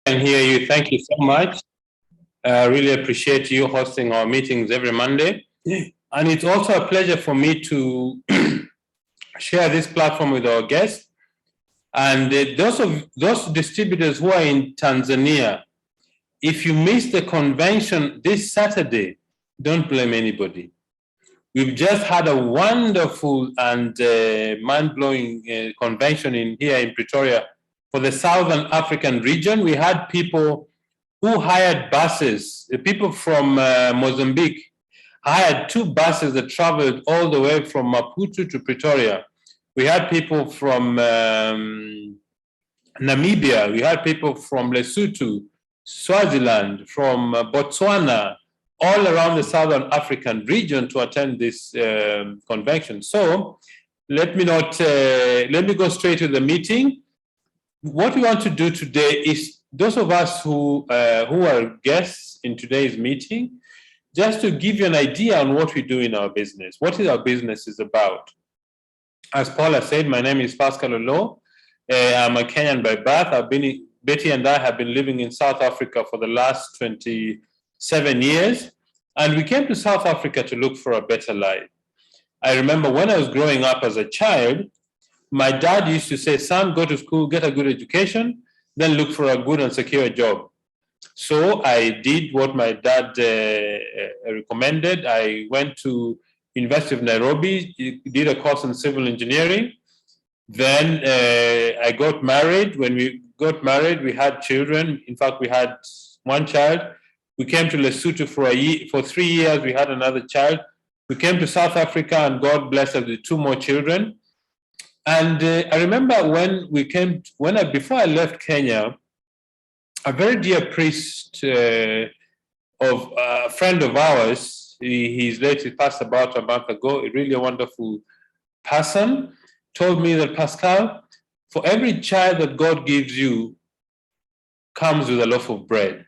can hear you. Thank you so much. I really appreciate you hosting our meetings every Monday. And it's also a pleasure for me to share this platform with our guests. And those distributors who are in Tanzania, if you miss the convention this Saturday, don't blame anybody. We've just had a wonderful and mind-blowing convention here in Pretoria for the Southern African region. We had people who hired buses. The people from Mozambique hired 2 buses that traveled all the way from Maputo to Pretoria. We had people from Namibia. We had people from Lesotho, Swaziland, from Botswana, all around the Southern African region to attend this convention. So let me go straight to the meeting. What we want to do today is those of us who are guests in today's meeting, just to give you an idea on what we do in our business, what our business is about. As Paula said, my name is PASCAL OLOO. I'm a Kenyan by birth. Betty and I have been living in South Africa for the last 27 years, and we came to South Africa to look for a better life. I remember when I was growing up as a child, my dad used to say, son, go to school, get a good education, then look for a good and secure job. So I did what my dad recommended. I went to University of Nairobi, did a course in civil engineering. Then I got married. When we got married, we had children. In fact, we had 1 child. We came to Lesotho for 3 years. We had another child. We came to South Africa, and God blessed us with 2 more children. And I remember before I left Kenya, a very dear priest of a friend of ours, he's lately passed about a month ago, really a wonderful person, told me that, Pascal, for every child that God gives you comes with a loaf of bread.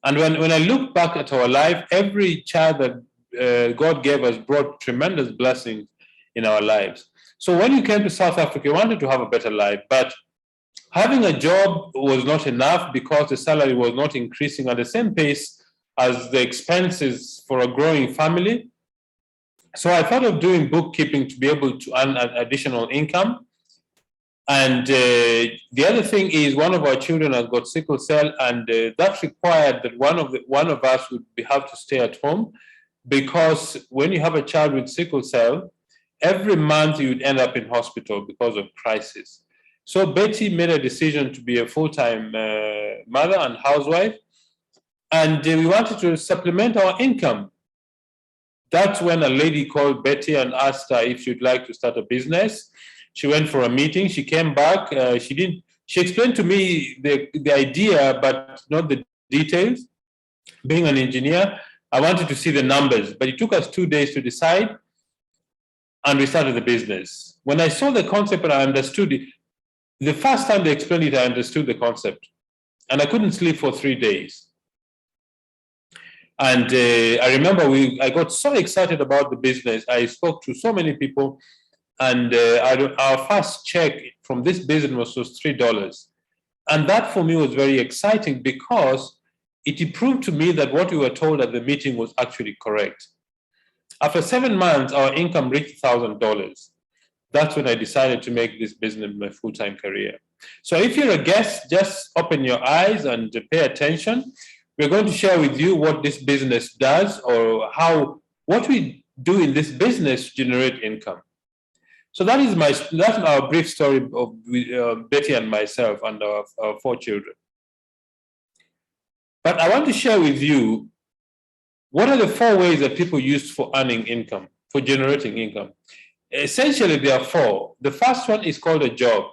And when I look back at our life, every child that God gave us brought tremendous blessings in our lives. So when you came to South Africa, you wanted to have a better life, but having a job was not enough because the salary was not increasing at the same pace as the expenses for a growing family. So I thought of doing bookkeeping to be able to earn an additional income. And the other thing is one of our children has got sickle cell, and that required that one of us would have to stay at home, because when you have a child with sickle cell, every month you would end up in hospital because of crisis. So Betty made a decision to be a full-time mother and housewife, and we wanted to supplement our income. That's when a lady called Betty and asked her if she'd like to start a business. She went for a meeting. She came back. She explained to me the idea, but not the details. Being an engineer, I wanted to see the numbers, but it took us 2 days to decide, and we started the business. When I saw the concept and I understood it, the first time they explained it, I understood the concept, and I couldn't sleep for 3 days. And I remember I got so excited about the business. I spoke to so many people, and our first check from this business was $3. And that for me was very exciting because it proved to me that what we were told at the meeting was actually correct. After 7 months, our income reached $1,000. That's when I decided to make this business my full-time career. So if you're a guest, just open your eyes and pay attention. We're going to share with you what this business does, or what we do in this business to generate income. So that's our brief story of Betty and myself and our 4 children. But I want to share with you what are the 4 ways that people use for earning income, for generating income. Essentially, there are 4. The first one is called a job.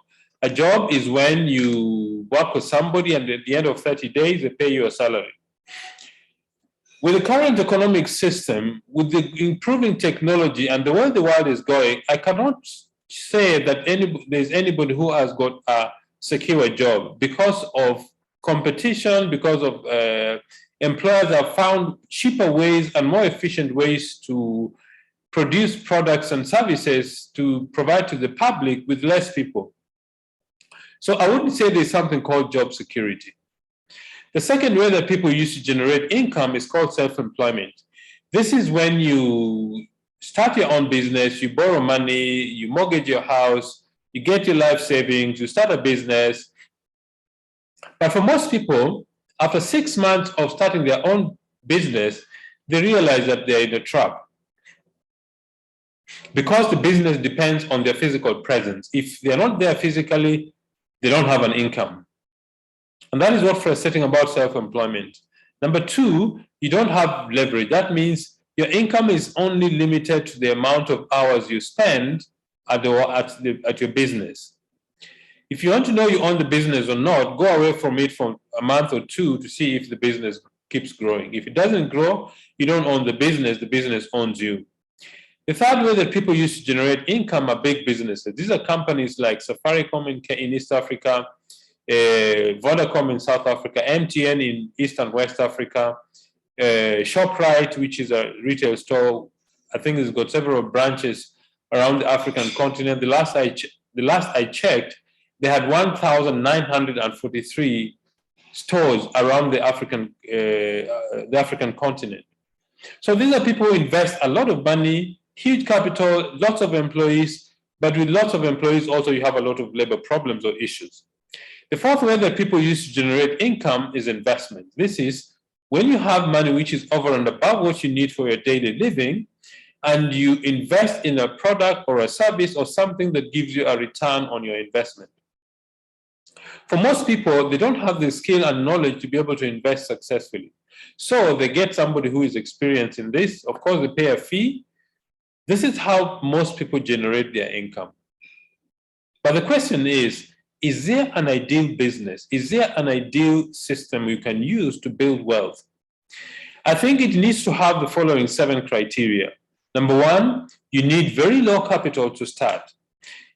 A job is when you work with somebody, and at the end of 30 days, they pay you a salary. With the current economic system, with the improving technology and the way the world is going, I cannot say that there's anybody who has got a secure job because of competition, because of employers have found cheaper ways and more efficient ways to produce products and services to provide to the public with less people. So I wouldn't say there's something called job security. The second way that people use to generate income is called self-employment. This is when you start your own business, you borrow money, you mortgage your house, you get your life savings, you start a business. But for most people, after 6 months of starting their own business, they realize that they're in a trap. Because the business depends on their physical presence. If they're not there physically, they don't have an income. And that is what's frustrating about self-employment. Number two, you don't have leverage. That means your income is only limited to the amount of hours you spend at your business. If you want to know you own the business or not, go away from it for a month or two to see if the business keeps growing. If it doesn't grow, you don't own the business owns you. The third way that people use to generate income are big businesses. These are companies like Safaricom in East Africa, Vodacom in South Africa, MTN in East and West Africa, ShopRite, which is a retail store. I think it's got several branches around the African continent. The last I checked, they had 1,943 stores around the African continent. So these are people who invest a lot of money, huge capital, lots of employees, but with lots of employees also you have a lot of labor problems or issues. The fourth way that people use to generate income is investment. This is when you have money which is over and above what you need for your daily living, and you invest in a product or a service or something that gives you a return on your investment. For most people, they don't have the skill and knowledge to be able to invest successfully. So they get somebody who is experienced in this. Of course, they pay a fee. This is how most people generate their income. But the question is there an ideal business? Is there an ideal system you can use to build wealth? I think it needs to have the following 7 criteria. Number one, you need very low capital to start.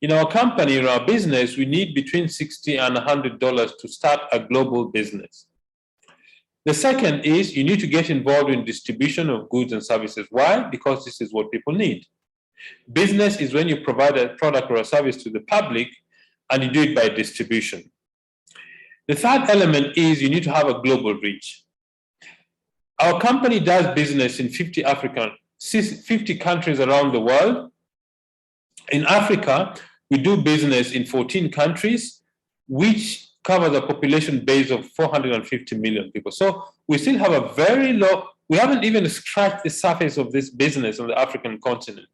In our company, in our business, we need between $60 and $100 to start a global business. The second is you need to get involved in distribution of goods and services. Why? Because this is what people need. Business is when you provide a product or a service to the public and you do it by distribution. The third element is you need to have a global reach. Our company does business in 50 countries around the world. In Africa, we do business in 14 countries, which covers a population base of 450 million people. So we still have a very low, we haven't even scratched the surface of this business on the African continent.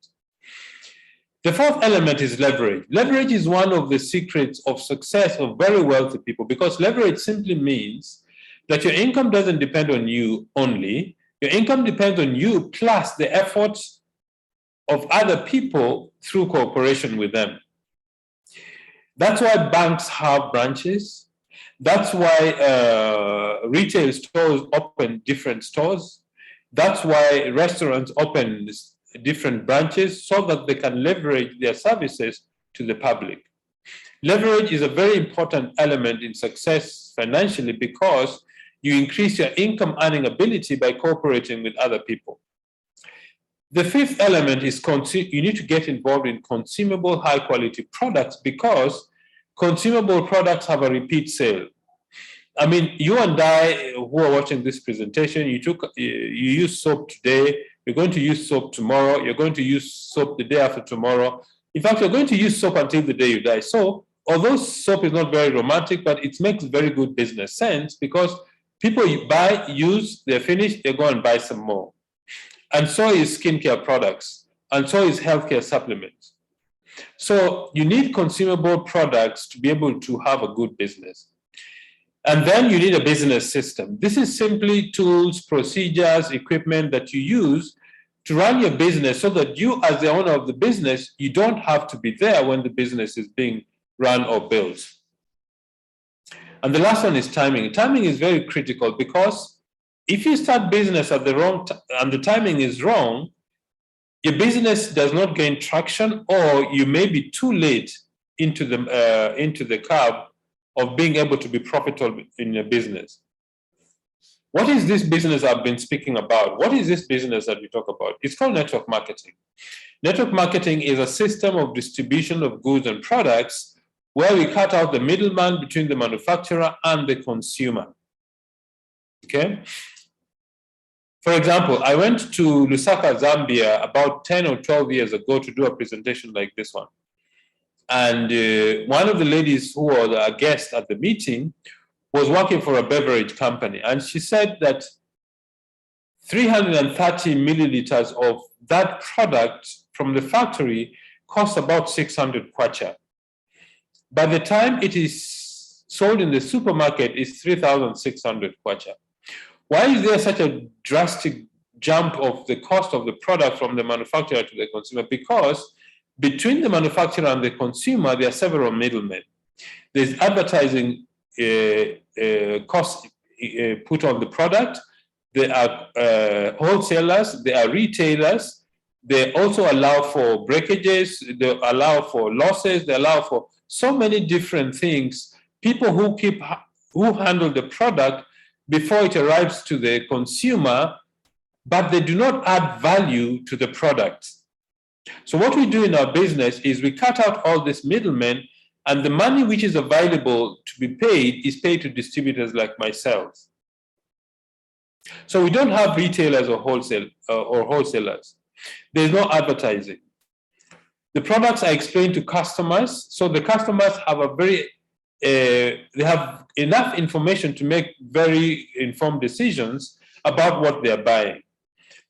The fourth element is leverage. Leverage is one of the secrets of success of very wealthy people, because leverage simply means that your income doesn't depend on you only. Your income depends on you plus the efforts of other people through cooperation with them. That's why banks have branches. That's why retail stores open different stores. That's why restaurants open different branches so that they can leverage their services to the public. Leverage is a very important element in success financially because you increase your income earning ability by cooperating with other people. The fifth element is you need to get involved in consumable high quality products, because consumable products have a repeat sale. I mean, you and I who are watching this presentation, you use soap today, you're going to use soap tomorrow, you're going to use soap the day after tomorrow. In fact, you're going to use soap until the day you die. So although soap is not very romantic, but it makes very good business sense because people buy, use, they're finished, they go and buy some more. And so is skincare products, and so is healthcare supplements. So you need consumable products to be able to have a good business. And then you need a business system. This is simply tools, procedures, equipment that you use to run your business so that you, as the owner of the business, you don't have to be there when the business is being run or built. And the last one is timing. Timing is very critical because if you start business at the wrong time and the timing is wrong, your business does not gain traction, or you may be too late into the curve of being able to be profitable in your business. What is this business I've been speaking about? What is this business that we talk about? It's called network marketing. Network marketing is a system of distribution of goods and products where we cut out the middleman between the manufacturer and the consumer. Okay. For example, I went to Lusaka, Zambia about 10 or 12 years ago to do a presentation like this one. And one of the ladies who was a guest at the meeting was working for a beverage company. And she said that 330 milliliters of that product from the factory costs about 600 kwacha. By the time it is sold in the supermarket, it's 3,600 kwacha. Why is there such a drastic jump of the cost of the product from the manufacturer to the consumer? Because between the manufacturer and the consumer, there are several middlemen. There's advertising costs put on the product. There are wholesalers, there are retailers. They also allow for breakages, they allow for losses, they allow for so many different things. People who handle the product before it arrives to the consumer, but they do not add value to the product. So what we do in our business is we cut out all these middlemen, and the money which is available to be paid is paid to distributors like myself. So we don't have retailers or wholesalers. There's no advertising. The products are explained to customers, so the customers have they have enough information to make very informed decisions about what they're buying.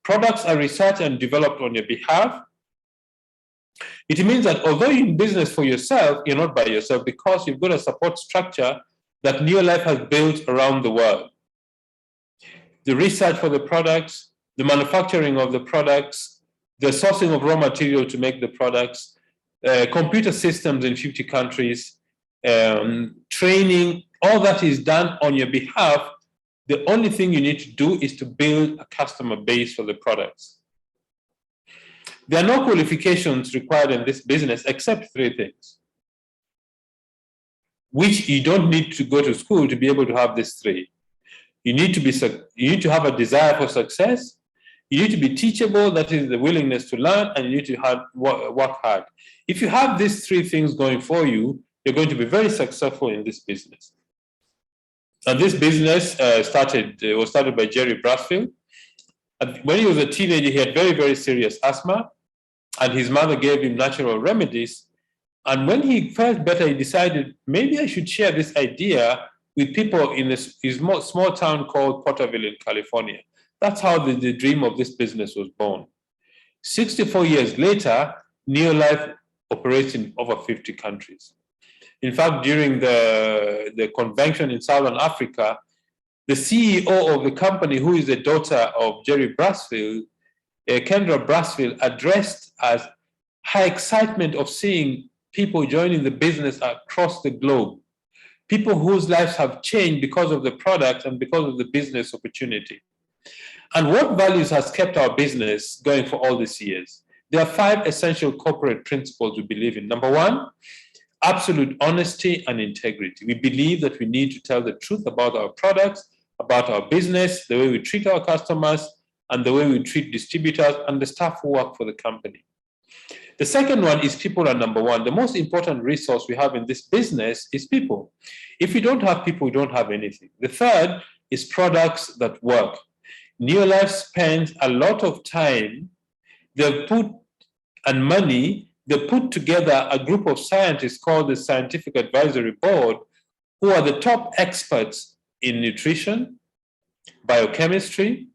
Products are researched and developed on your behalf. It means that although you're in business for yourself, you're not by yourself, because you've got a support structure that NEOLIFE has built around the world. The research for the products, the manufacturing of the products, the sourcing of raw material to make the products, computer systems in 50 countries, training, all that is done on your behalf. The only thing you need to do is to build a customer base for the products. There are no qualifications required in this business except 3 things, which you don't need to go to school to be able to have these 3. You need to have a desire for success. You need to be teachable, that is the willingness to learn, and you need to work hard. If you have these 3 things going for you, you're going to be very successful in this business. And this business was started by Jerry Brasfield. When he was a teenager, he had very, very serious asthma, and his mother gave him natural remedies. And when he felt better, he decided, maybe I should share this idea with people in this small town called Porterville in California. That's how the dream of this business was born. 64 years later, NEOLIFE operates in over 50 countries. In fact, during the convention in Southern Africa, the CEO of the company, who is the daughter of Jerry Brasfield, Kendra Brasfield, addressed as her excitement of seeing people joining the business across the globe, people whose lives have changed because of the product and because of the business opportunity. And what values has kept our business going for all these years? There are 5 essential corporate principles we believe in. Number 1, absolute honesty and integrity. We believe that we need to tell the truth about our products, about our business, the way we treat our customers, and the way we treat distributors and the staff who work for the company. The second one is people are number 1. The most important resource we have in this business is people. If we don't have people, we don't have anything. The third is products that work. NEOLIFE spends a lot of time, and money. They put together a group of scientists called the Scientific Advisory Board, who are the top experts in nutrition, biochemistry,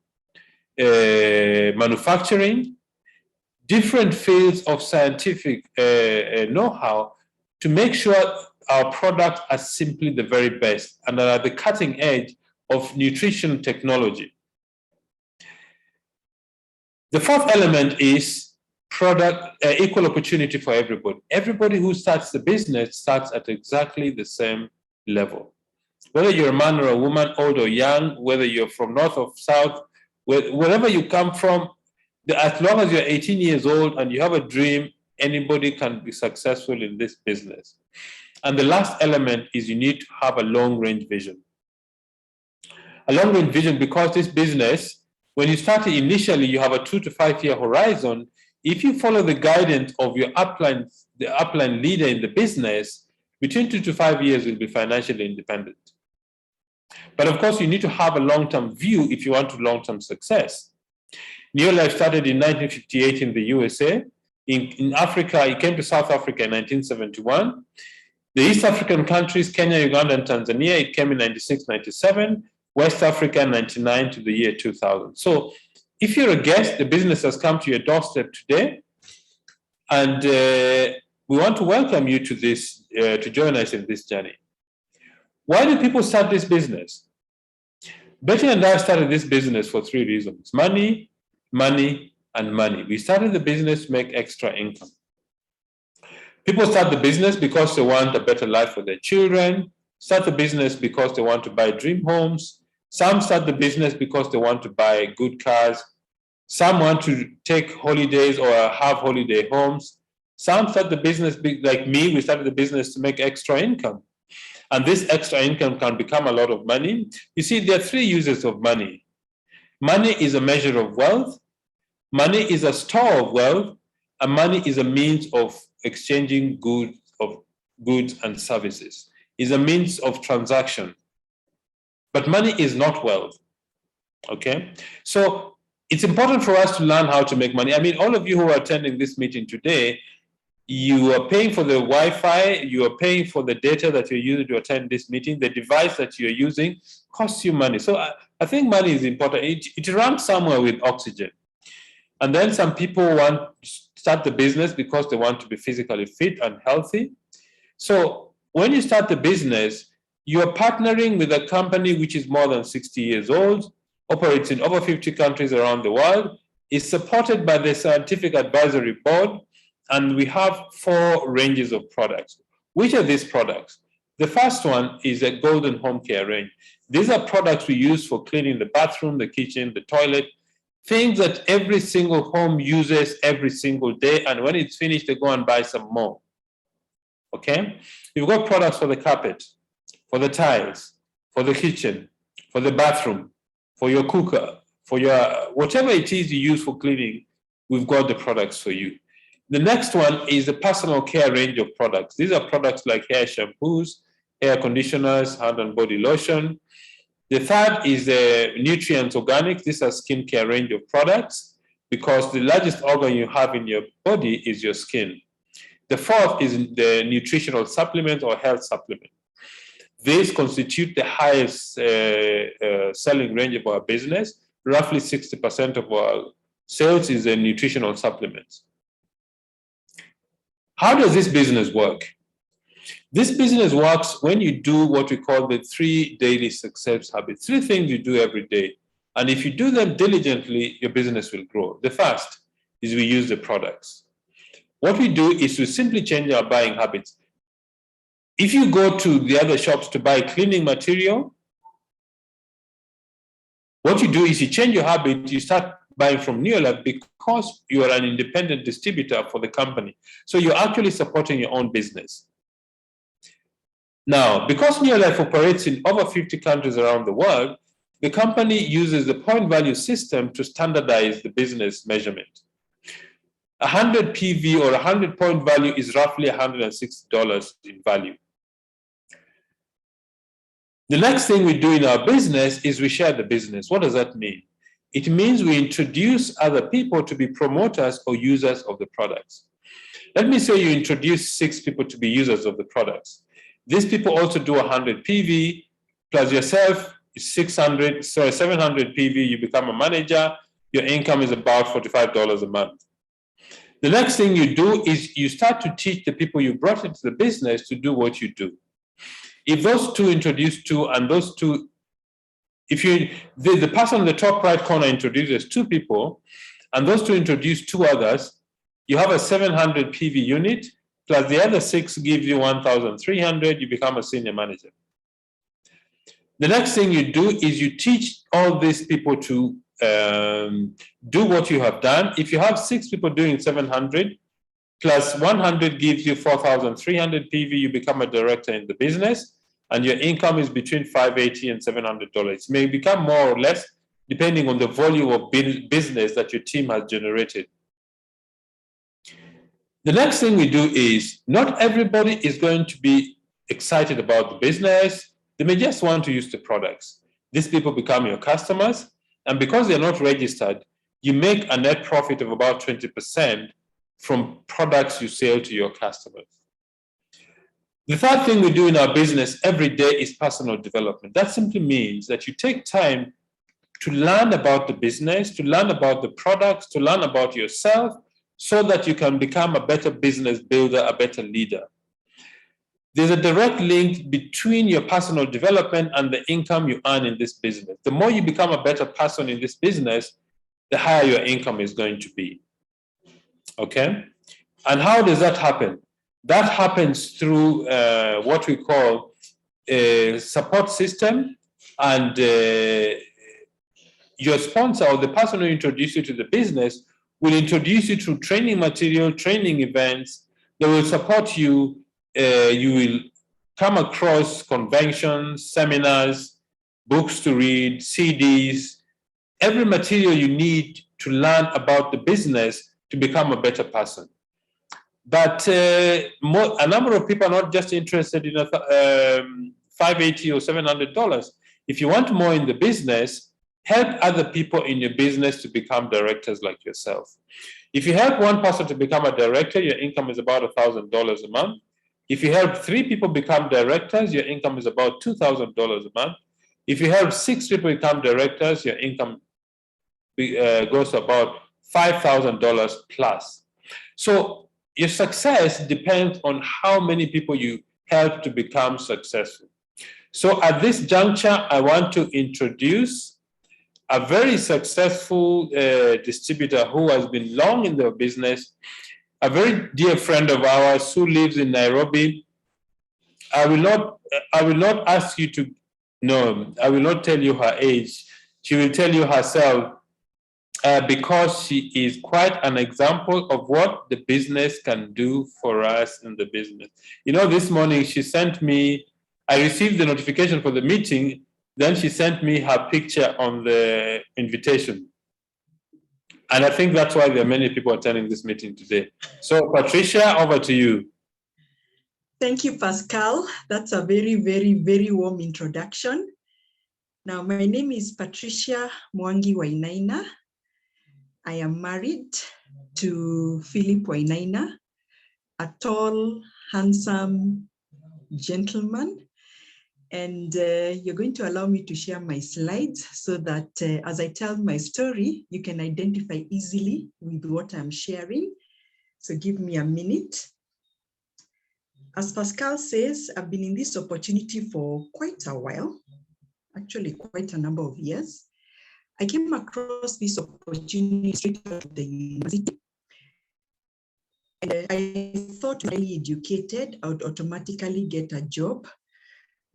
manufacturing, different fields of scientific know-how, to make sure our products are simply the very best and are at the cutting edge of nutrition technology. The 4th element is equal opportunity for everybody. Everybody who starts the business starts at exactly the same level. Whether you're a man or a woman, old or young, whether you're from north or south, wherever you come from, as long as you're 18 years old and you have a dream, anybody can be successful in this business. And the last element is you need to have a long-range vision. A long-range vision, because this business, when you start it initially, you have a 2 to 5 year horizon. If you follow the guidance of your the upline leader in the business, between 2 to 5 years, you'll be financially independent. But of course, you need to have a long-term view if you want to long-term success. NEOLIFE started in 1958 in the USA. In Africa, it came to South Africa in 1971. The East African countries, Kenya, Uganda, and Tanzania, it came in 96, 97. West Africa, 99 to the year 2000. So if you're a guest, the business has come to your doorstep today, and we want to welcome you to this, to join us in this journey. Why do people start this business? Betty and I started this business for 3 reasons: money, money, and money. We started the business to make extra income. People start the business because they want a better life for their children, start the business because they want to buy dream homes. Some start the business because they want to buy good cars. Some want to take holidays or have holiday homes. Some start the business, like me, we started the business to make extra income. And this extra income can become a lot of money. You see, there are 3 uses of money. Money is a measure of wealth. Money is a store of wealth. And money is a means of exchanging goods and services. Is a means of transaction. But money is not wealth. Okay? So it's important for us to learn how to make money. I mean, all of you who are attending this meeting today, you are paying for the Wi-Fi, you are paying for the data that you're using to attend this meeting. The device that you're using costs you money. So I think money is important. It runs somewhere with oxygen. And then some people want to start the business because they want to be physically fit and healthy. So when you start the business, you are partnering with a company which is more than 60 years old, operates in over 50 countries around the world, is supported by the Scientific Advisory Board, and we have 4 ranges of products. Which are these products? The first one is a Golden Home Care range. These are products we use for cleaning the bathroom, the kitchen, the toilet, things that every single home uses every single day, and when it's finished, they go and buy some more. Okay? You've got products for the carpet, for the tiles, for the kitchen, for the bathroom, for your cooker, for your whatever it is you use for cleaning, we've got the products for you. The next one is the personal care range of products. These are products like hair shampoos, hair conditioners, hand and body lotion. The third is the nutrients organics. These are skincare range of products because the largest organ you have in your body is your skin. The fourth is the nutritional supplement or health supplement. These constitute the highest selling range of our business. Roughly 60% of our sales is the nutritional supplements. How does this business work? This business works when you do what we call the 3 daily success habits, 3 things you do every day. And if you do them diligently, your business will grow. The first is we use the products. What we do is we simply change our buying habits. If you go to the other shops to buy cleaning material, what you do is you change your habit, you start buying from NEOLIFE because you are an independent distributor for the company. So you're actually supporting your own business. Now, because NEOLIFE operates in over 50 countries around the world, the company uses the point value system to standardize the business measurement. 100 PV or 100 point value is roughly $160 in value. The next thing we do in our business is we share the business. What does that mean? It means we introduce other people to be promoters or users of the products. Let me say you introduce 6 people to be users of the products. These people also do 100 PV, plus yourself is 700 PV, you become a manager, your income is about $45 a month. The next thing you do is you start to teach the people you brought into the business to do what you do. If those 2 introduce 2 and those 2, if the person in the top right corner introduces 2 people and those 2 introduce 2 others, you have a 700 PV unit, plus the other 6 gives you 1,300, you become a senior manager. The next thing you do is you teach all these people to do what you have done. If you have 6 people doing 700, plus 100 gives you 4,300 PV, you become a director in the business, and your income is between $580 and $700. It may become more or less depending on the volume of business that your team has generated. The next thing we do is not everybody is going to be excited about the business. They may just want to use the products. These people become your customers, and because they're not registered, you make a net profit of about 20% from products you sell to your customers. The third thing we do in our business every day is personal development. That simply means that you take time to learn about the business, to learn about the products, to learn about yourself, so that you can become a better business builder, a better leader. There's a direct link between your personal development and the income you earn in this business. The more you become a better person in this business, the higher your income is going to be. Okay? And how does that happen? That happens through what we call a support system, and your sponsor or the person who introduced you to the business will introduce you to training material, training events. They will support you. You will come across conventions, seminars, books to read, CDs, every material you need to learn about the business to become a better person. But a number of people are not just interested in $580 or $700. If you want more in the business, help other people in your business to become directors like yourself. If you help one person to become a director, your income is about $1,000 a month. If you help 3 people become directors, your income is about $2,000 a month. If you help 6 people become directors, your income goes to about $5,000 plus. So your success depends on how many people you help to become successful. So at this juncture, I want to introduce a very successful distributor who has been long in the business, a very dear friend of ours who lives in Nairobi. I will not ask you to know, I will not tell you her age. She will tell you herself, because she is quite an example of what the business can do for us in the business. You know, this morning she sent me, I received the notification for the meeting, then she sent me her picture on the invitation. And I think that's why there are many people attending this meeting today. So Patricia, over to you. Thank you, Pascal. That's a very, very, very warm introduction. Now, my name is Patricia WAINAINA. I am married to Philip WAINAINA, a tall, handsome gentleman. And you're going to allow me to share my slides so that as I tell my story, you can identify easily with what I'm sharing. So give me a minute. As Pascal says, I've been in this opportunity for quite a while, actually quite a number of years. I came across this opportunity straight out of the university. And I thought highly educated, I would automatically get a job.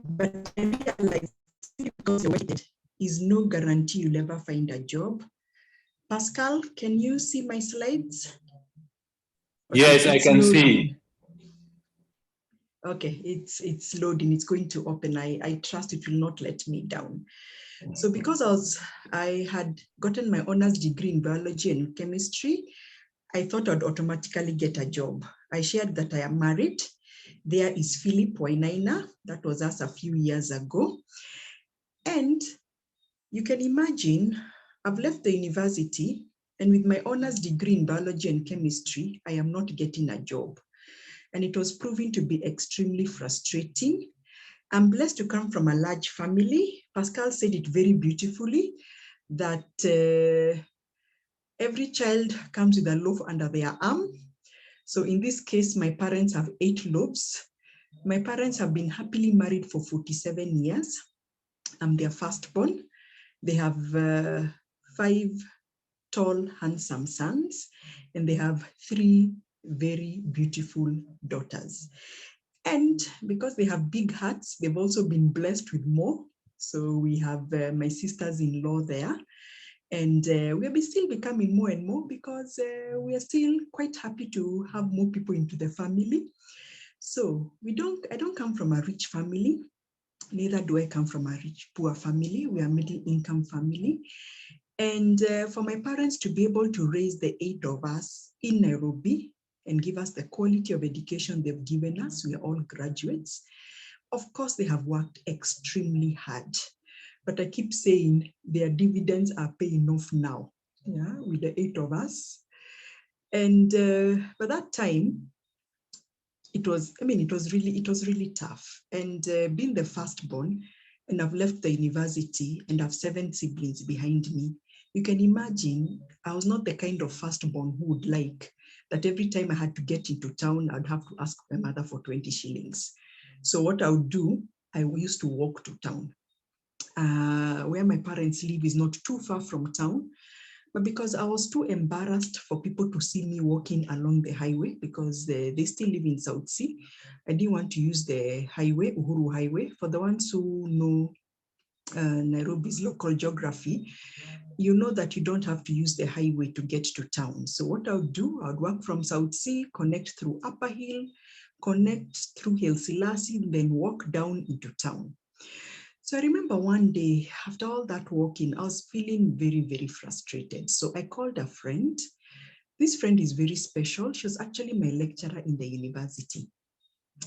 But I realized because you're educated is no guarantee you'll ever find a job. Pascal, can you see my slides? Yes, I can see. Okay, it's loading, it's going to open. I trust it will not let me down. So because I had gotten my honors degree in biology and chemistry, I thought I'd automatically get a job. I shared that I am married. There is Philip WAINAINA, that was us a few years ago. And you can imagine, I've left the university, and with my honors degree in biology and chemistry, I am not getting a job. And it was proving to be extremely frustrating. I'm blessed to come from a large family. Pascal said it very beautifully, that every child comes with a loaf under their arm. So in this case, my parents have 8 loaves. My parents have been happily married for 47 years. I'm their firstborn. They have 5 tall, handsome sons, and they have 3 very beautiful daughters. And because they have big hearts, they've also been blessed with more. So we have my sisters-in-law there. And we are still becoming more and more because we are still quite happy to have more people into the family. So I don't come from a rich family, neither do I come from a rich, poor family. We are middle income family. And for my parents to be able to raise the 8 of us in Nairobi and give us the quality of education they've given us, we are all graduates, Of course, they have worked extremely hard, but I keep saying their dividends are paying off now, yeah, with the 8 of us. And by that time, it was really tough. And being the firstborn, and I've left the university and I have 7 siblings behind me, you can imagine I was not the kind of firstborn who would like that every time I had to get into town, I'd have to ask my mother for 20 shillings. So what I would do, I used to walk to town. Where my parents live is not too far from town, but because I was too embarrassed for people to see me walking along the highway, because they still live in South Sea, I didn't want to use the highway, Uhuru Highway. For the ones who know Nairobi's local geography, you know that you don't have to use the highway to get to town. So what I would do, I would walk from South Sea, connect through Upper Hill, connect through Haile Selassie, then walk down into town. So I remember one day, after all that walking, I was feeling very, very frustrated. So I called a friend. This friend is very special. She was actually my lecturer in the university.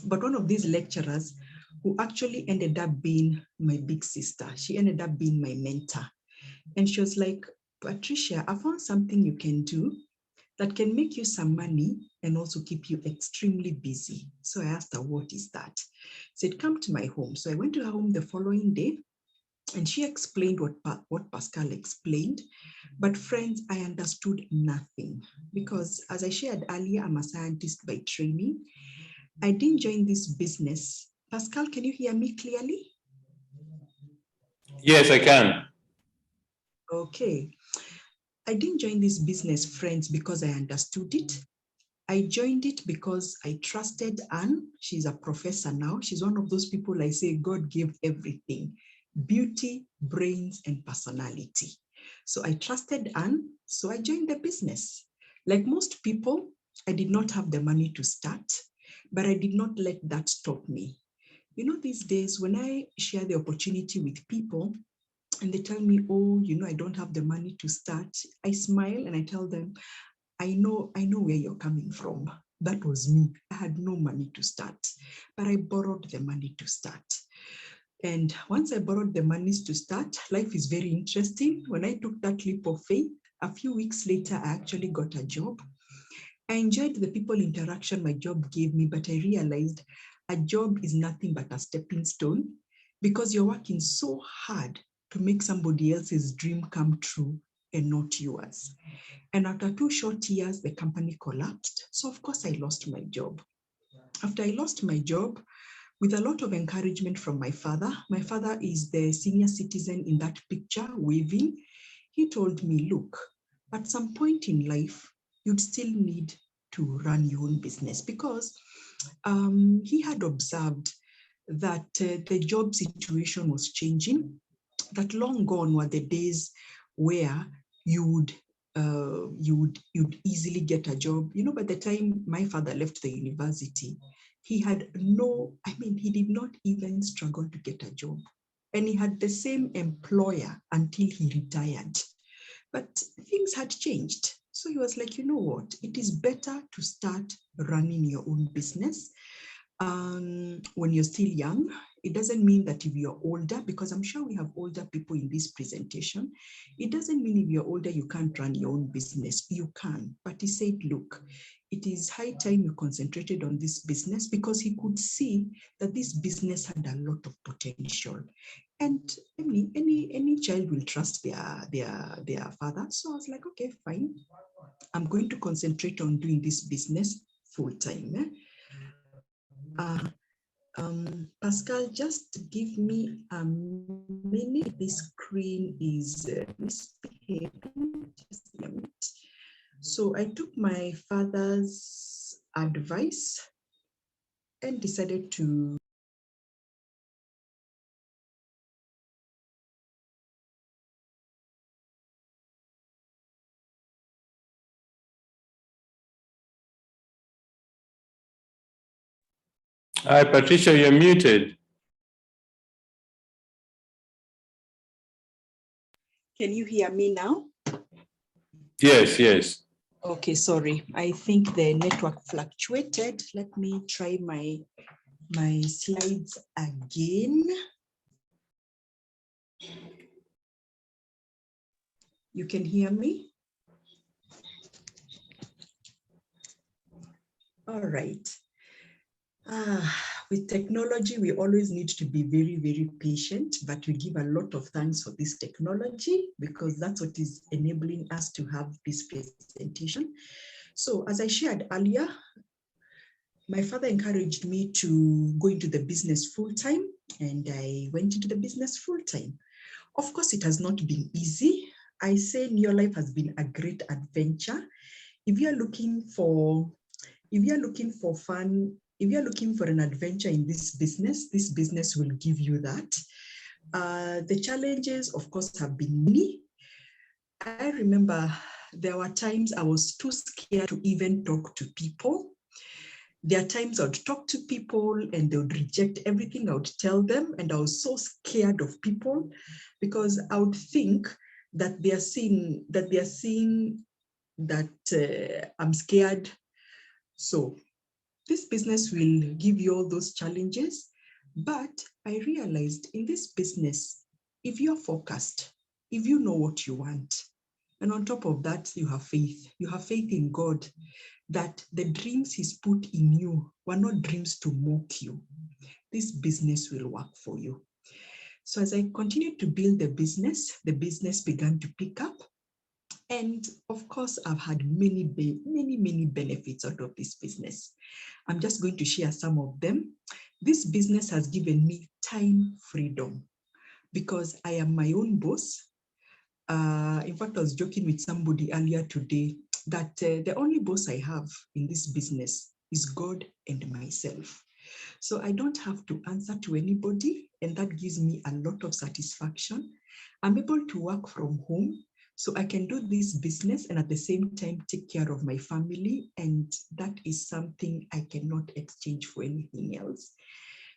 But one of these lecturers who actually ended up being my big sister, she ended up being my mentor. And she was like, Patricia, I found something you can do that can make you some money and also keep you extremely busy. So I asked her, what is that? She said, come to my home. So I went to her home the following day and she explained what Pascal explained. But friends, I understood nothing because as I shared earlier, I'm a scientist by training. I didn't join this business. Pascal, can you hear me clearly? Yes, I can. Okay. I didn't join this business, friends, because I understood it. I joined it because I trusted Anne. She's a professor now. She's one of those people I say God gave everything: beauty, brains, and personality. So I trusted Anne, so I joined the business. Like most people, I did not have the money to start, but I did not let that stop me. You know, these days when I share the opportunity with people, and they tell me, oh, you know, I don't have the money to start, I smile and I tell them, I know where you're coming from. That was me. I had no money to start, but I borrowed the money to start. And once I borrowed the monies to start, life is very interesting. When I took that leap of faith, a few weeks later, I actually got a job. I enjoyed the people interaction my job gave me, but I realized a job is nothing but a stepping stone because you're working so hard to make somebody else's dream come true and not yours. And after 2 short years, the company collapsed. So of course I lost my job. After I lost my job, with a lot of encouragement from my father is the senior citizen in that picture waving. He told me, look, at some point in life, you'd still need to run your own business because he had observed that the job situation was changing, that long gone were the days where you'd easily get a job. You know, by the time my father left the university, he did not even struggle to get a job. And he had the same employer until he retired. But things had changed. So he was like, you know what? It is better to start running your own business when you're still young. It doesn't mean that if you're older, because I'm sure we have older people in this presentation, it doesn't mean if you're older, you can't run your own business. You can. But he said, look, it is high time you concentrated on this business because he could see that this business had a lot of potential. And I mean, any child will trust their father. So I was like, okay, fine. I'm going to concentrate on doing this business full time. Pascal, just give me a minute. This screen is misbehaving. Just a minute. So I took my father's advice and decided to Hi, Patricia, you're muted. Can you hear me now? Yes, yes. Okay, sorry. I think the network fluctuated. Let me try my my slides again. You can hear me? All right. With technology, we always need to be very, very patient, but we give a lot of thanks for this technology because that's what is enabling us to have this presentation. So as I shared earlier, my father encouraged me to go into the business full-time, and I went into the business full-time. Of course, it has not been easy. I say NEOLIFE has been a great adventure. If you're looking for fun, if you're looking for an adventure in this business will give you that. The challenges, of course, have been many. I remember there were times I was too scared to even talk to people. There are times I would talk to people and they would reject everything I would tell them, and I was so scared of people because I would think that they are seeing that I'm scared. So this business will give you all those challenges, but I realized in this business, if you're focused, if you know what you want, and on top of that, you have faith in God, that the dreams He's put in you were not dreams to mock you. This business will work for you. So as I continued to build the business began to pick up. And of course, I've had many benefits out of this business. I'm just going to share some of them. This business has given me time freedom because I am my own boss. In fact, I was joking with somebody earlier today that the only boss I have in this business is God and myself. So I don't have to answer to anybody, and that gives me a lot of satisfaction. I'm able to work from home, so I can do this business and at the same time take care of my family, and that is something I cannot exchange for anything else.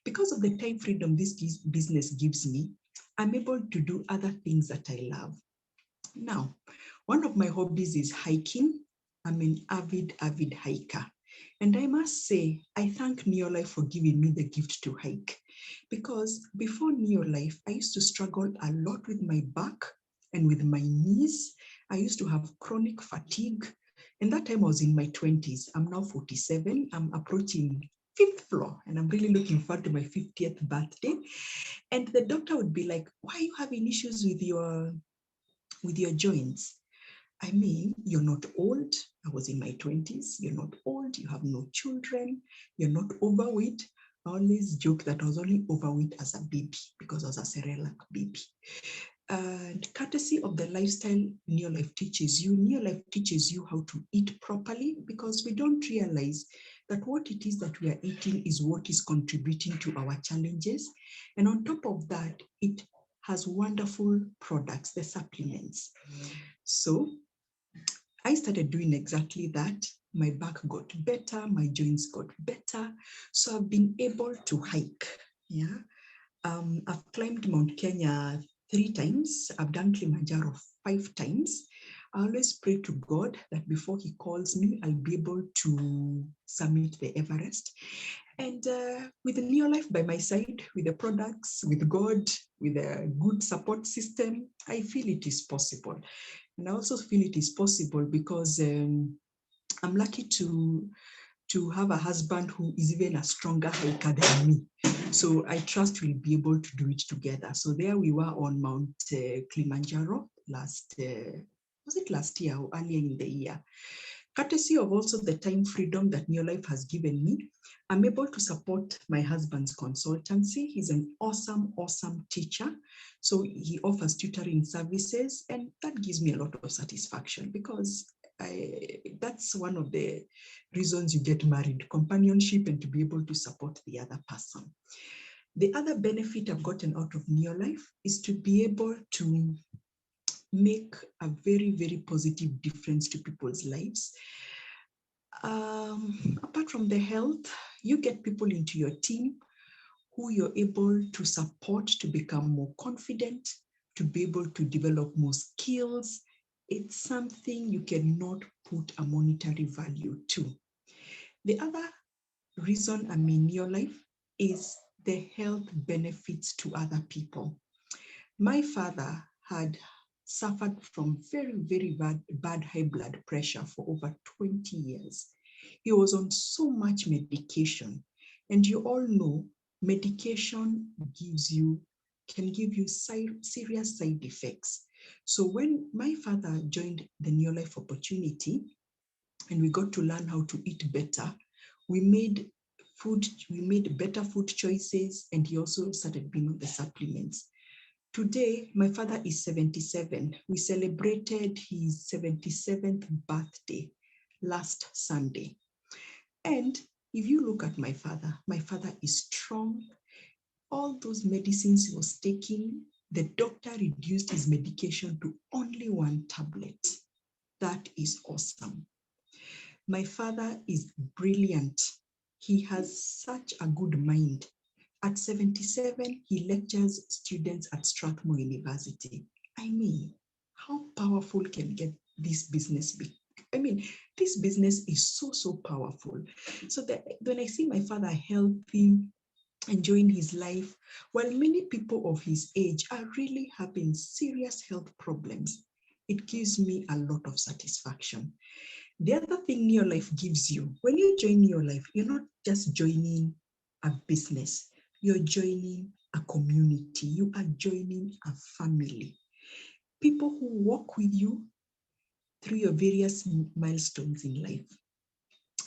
Because of the time freedom this business gives me, I'm able to do other things that I love. Now, one of my hobbies is hiking. I'm an avid hiker. And I must say, I thank NEOLIFE for giving me the gift to hike. Because before NEOLIFE, I used to struggle a lot with my back and with my knees. I used to have chronic fatigue. And that time I was in my 20s. I'm now 47. I'm approaching 5th floor, and I'm really looking forward to my 50th birthday. And the doctor would be like, why are you having issues with your joints? I mean, you're not old. I was in my 20s. You're not old. You have no children. You're not overweight. I always joke that I was only overweight as a baby because I was a Cerelac baby. And courtesy of the lifestyle NEOLIFE teaches you how to eat properly, because we don't realize that what it is that we are eating is what is contributing to our challenges. And on top of that, it has wonderful products, the supplements. So I started doing exactly that. My back got better, my joints got better. So I've been able to hike. Yeah. I've climbed Mount Kenya 3 times. I've done Kilimanjaro 5 times. I always pray to God that before He calls me, I'll be able to summit the Everest. And with the NEOLIFE by my side, with the products, with God, with a good support system, I feel it is possible. And I also feel it is possible because I'm lucky to have a husband who is even a stronger hiker than me. So I trust we'll be able to do it together. So there we were on Mount Kilimanjaro was it last year or earlier in the year? Courtesy of also the time freedom that NEOLIFE has given me, I'm able to support my husband's consultancy. He's an awesome teacher. So he offers tutoring services, and that gives me a lot of satisfaction because that's one of the reasons you get married, companionship and to be able to support the other person. The other benefit I've gotten out of NEOLIFE is to be able to make a very, very positive difference to people's lives. Apart from the health, you get people into your team who you're able to support to become more confident, to be able to develop more skills. It's something you cannot put a monetary value to. The other reason I'm in NEOLIFE is the health benefits to other people. My father had suffered from very, very bad high blood pressure for over 20 years. He was on so much medication. And you all know medication can give you serious side effects. So when my father joined the NEOLIFE opportunity and we got to learn how to eat better, we made better food choices, and he also started being on the supplements. Today, my father is 77. We celebrated his 77th birthday last Sunday. And if you look at my father is strong. All those medicines he was taking, the doctor reduced his medication to only 1 tablet. That is awesome. My father is brilliant. He has such a good mind. At 77, he lectures students at Strathmore University. I mean, how powerful can this business be? I mean, this business is so powerful. So that when I see my father healthy, enjoying his life, while many people of his age are really having serious health problems, it gives me a lot of satisfaction. The other thing NEOLIFE gives you, when you join NEOLIFE, you're not just joining a business, you're joining a community, you are joining a family. People who walk with you through your various milestones in life.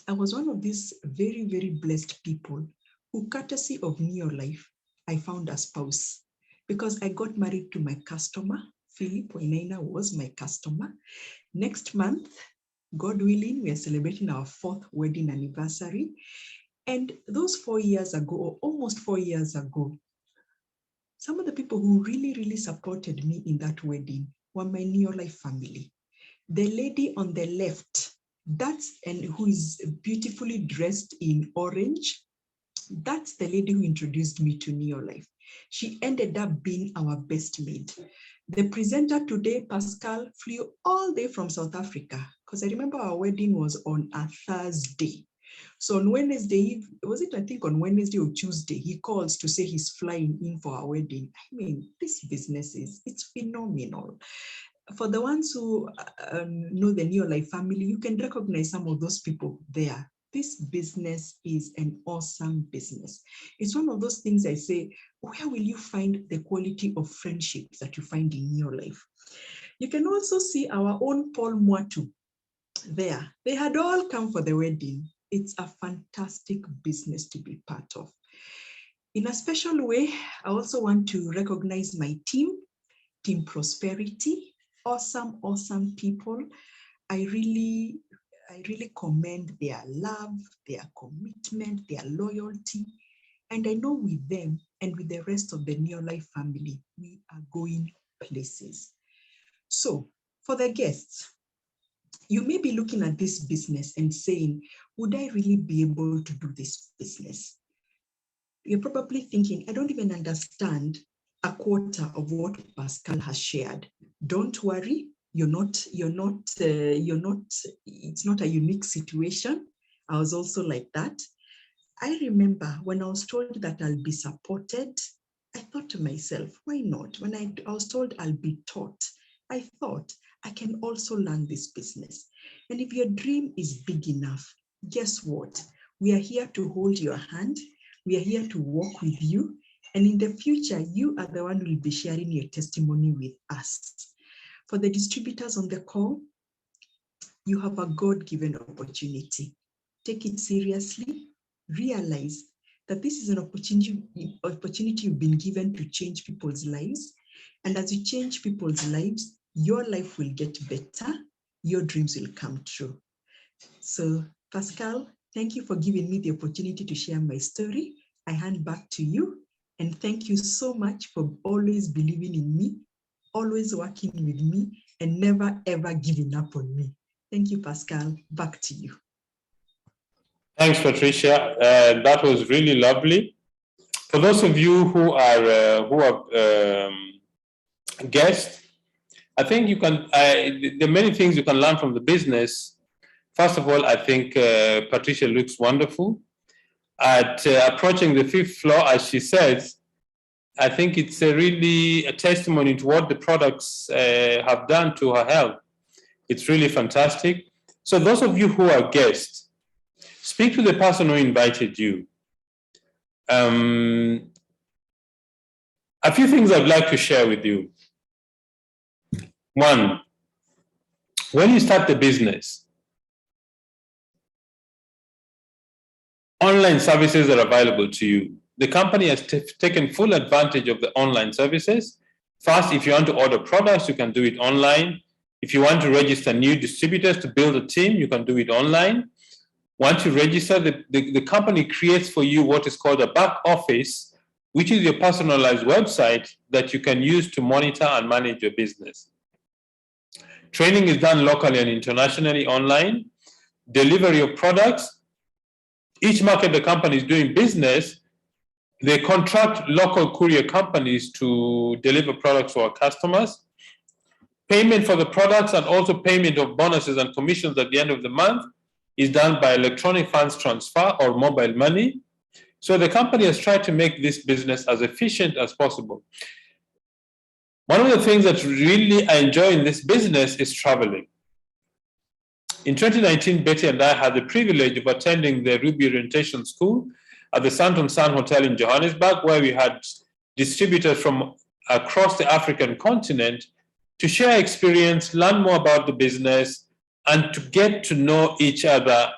I was one of these very, very blessed people who, courtesy of NEOLIFE, I found a spouse because I got married to my customer. Philip WAINAINA was my customer. Next month, God willing, we are celebrating our 4th wedding anniversary. And those 4 years ago, or almost 4 years ago, some of the people who really, really supported me in that wedding were my NEOLIFE family. The lady on the left, who is beautifully dressed in orange, that's the lady who introduced me to NEOLIFE. She ended up being our best maid. The presenter today, PASCAL, flew all day from South Africa because I remember our wedding was on a Thursday. So on Wednesday, on Wednesday or Tuesday, he calls to say he's flying in for our wedding. I mean, this business it's phenomenal. For the ones who know the NEOLIFE family, you can recognize some of those people there. This business is an awesome business. It's one of those things I say, where will you find the quality of friendships that you find in NEOLIFE? You can also see our own Paul Mwatu there. They had all come for the wedding. It's a fantastic business to be part of. In a special way, I also want to recognize my team, Team Prosperity. Awesome, awesome people. I really commend their love, their commitment, their loyalty. And I know with them and with the rest of the NEOLIFE family, we are going places. So for the guests, you may be looking at this business and saying, would I really be able to do this business? You're probably thinking, I don't even understand a quarter of what PASCAL has shared. Don't worry, it's not a unique situation. I was also like that. I remember when I was told that I'll be supported, I thought to myself, why not? When I was told I'll be taught, I thought I can also learn this business. And if your dream is big enough, guess what? We are here to hold your hand. We are here to walk with you. And in the future, you are the one who will be sharing your testimony with us. For the distributors on the call, you have a God-given opportunity. Take it seriously. Realize that this is an opportunity you've been given to change people's lives. And as you change people's lives, your life will get better. Your dreams will come true. So, PASCAL, thank you for giving me the opportunity to share my story. I hand back to you. And thank you so much for always believing in me, always working with me, and never, ever giving up on me. Thank you, PASCAL. Back to you. Thanks, Patricia. That was really lovely. For those of you who are guests, I think you can. There are many things you can learn from the business. First of all, I think Patricia looks wonderful. at approaching the 5th floor, as she says, I think it's really a testimony to what the products have done to her health. It's really fantastic. So those of you who are guests, speak to the person who invited you. A few things I'd like to share with you. One, when you start the business, online services are available to you. The company has taken full advantage of the online services. First, if you want to order products, you can do it online. If you want to register new distributors to build a team, you can do it online. Once you register, the company creates for you what is called a back office, which is your personalized website that you can use to monitor and manage your business. Training is done locally and internationally online. Delivery of products. Each market the company is doing business, they contract local courier companies to deliver products to our customers. Payment for the products and also payment of bonuses and commissions at the end of the month is done by electronic funds transfer or mobile money. So the company has tried to make this business as efficient as possible. One of the things that really I enjoy in this business is traveling. In 2019, Betty and I had the privilege of attending the Ruby Orientation School at the Santon Sun Hotel in Johannesburg, where we had distributors from across the African continent to share experience, learn more about the business, and to get to know each other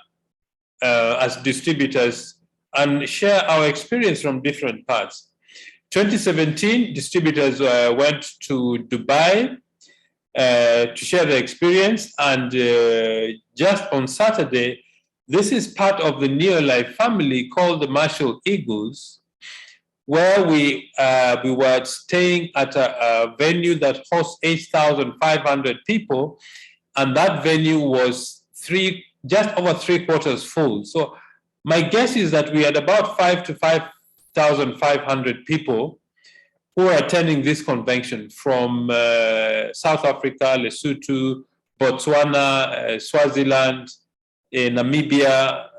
as distributors and share our experience from different parts. 2017, distributors went to Dubai to share their experience, and just on Saturday, this is part of the NEOLIFE family called the Marshall Eagles, where we were staying at a venue that hosts 8,500 people, and that venue was just over 3/4 full. So my guess is that we had about 5,000 to 5,500 people who are attending this convention from South Africa, Lesotho, Botswana, Swaziland, Namibia,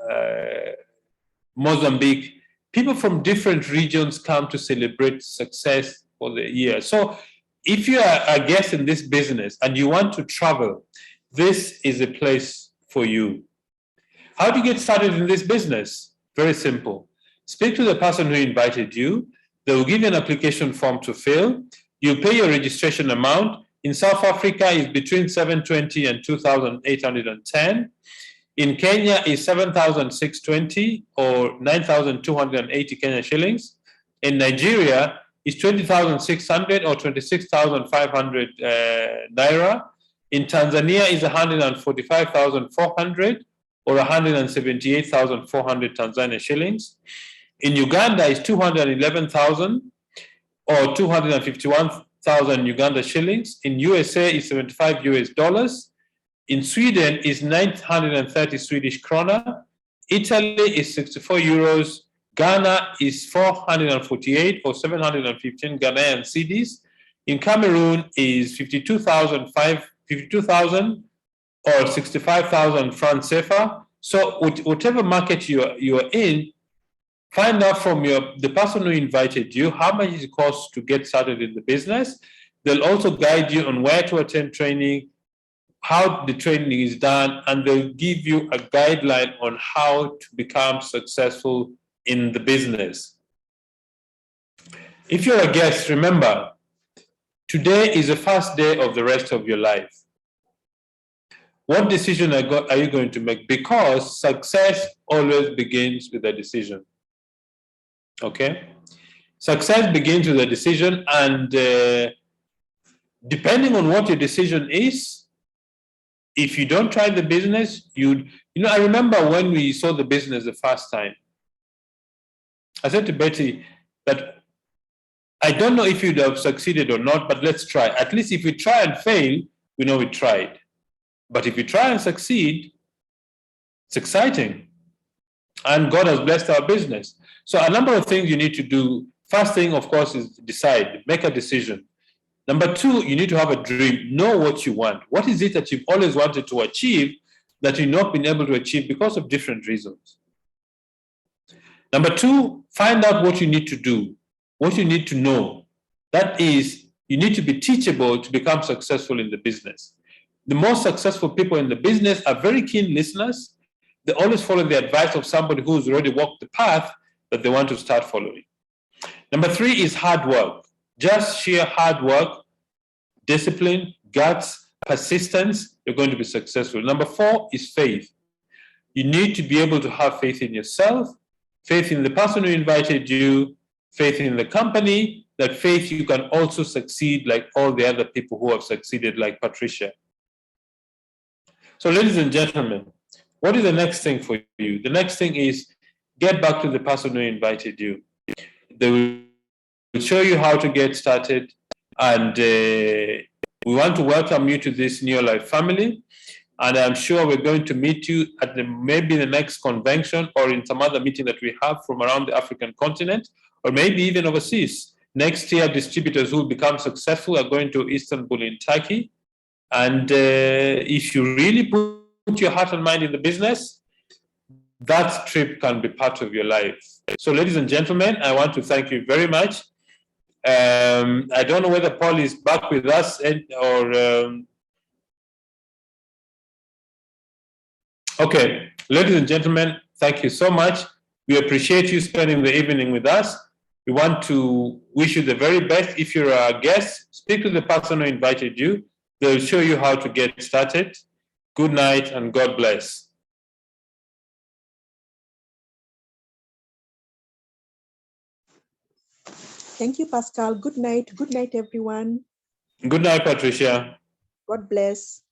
Mozambique. People from different regions come to celebrate success for the year. So if you are a guest in this business and you want to travel, this is a place for you. How do you get started in this business? Very simple. Speak to the person who invited you. They will give you an application form to fill. You pay your registration amount. In South Africa, it's between 720 and 2,810. In Kenya, is 7,620 or 9,280 Kenya shillings. In Nigeria, is 20,600 or 26,500 naira. In Tanzania, is 145,400 or 178,400 Tanzania shillings. In Uganda, is 211,000 or 251,000 Uganda shillings. In USA, is 75 US dollars. In Sweden, is 930 Swedish krona. Italy is 64 euros. Ghana is 448 or 715 Ghanaian cedis. In Cameroon is 52,000 or 65,000 francs CFA. So whatever market you are in, find out from the person who invited you how much it costs to get started in the business. They'll also guide you on where to attend training, how the training is done, and they'll give you a guideline on how to become successful in the business. If you're a guest, remember, today is the first day of the rest of your life. What decision are you going to make? Because success always begins with a decision. Okay? Success begins with a decision, and depending on what your decision is, if you don't try the business, I remember when we saw the business the first time, I said to Betty that I don't know if you'd have succeeded or not, but let's try. At least if we try and fail, we know we tried. But if you try and succeed, it's exciting. And God has blessed our business. So a number of things you need to do. First thing, of course, is decide, make a decision. Number two, you need to have a dream. Know what you want. What is it that you've always wanted to achieve that you've not been able to achieve because of different reasons? Number two, find out what you need to do, what you need to know. That is, you need to be teachable to become successful in the business. The most successful people in the business are very keen listeners. They always follow the advice of somebody who's already walked the path that they want to start following. Number three is hard work. Just sheer hard work, discipline, guts, persistence, you're going to be successful. Number four is faith. You need to be able to have faith in yourself, faith in the person who invited you, faith in the company, that faith you can also succeed like all the other people who have succeeded, like Patricia. So ladies and gentlemen, what is the next thing for you? The next thing is get back to the person who invited you. They will show you how to get started, and we want to welcome you to this NEOLIFE family. And I'm sure we're going to meet you at maybe the next convention or in some other meeting that we have from around the African continent, or maybe even overseas. Next year, distributors who will become successful are going to Istanbul in Turkey. And if you really put your heart and mind in the business, that trip can be part of your life. So ladies and gentlemen, I want to thank you very much. I don't know whether Paul is back with us or... Okay, ladies and gentlemen, thank you so much. We appreciate you spending the evening with us. We want to wish you the very best. If you're a guest, speak to the person who invited you. They'll show you how to get started. Good night and God bless. Thank you, Pascal. Good night. Good night, everyone. Good night, Patricia. God bless.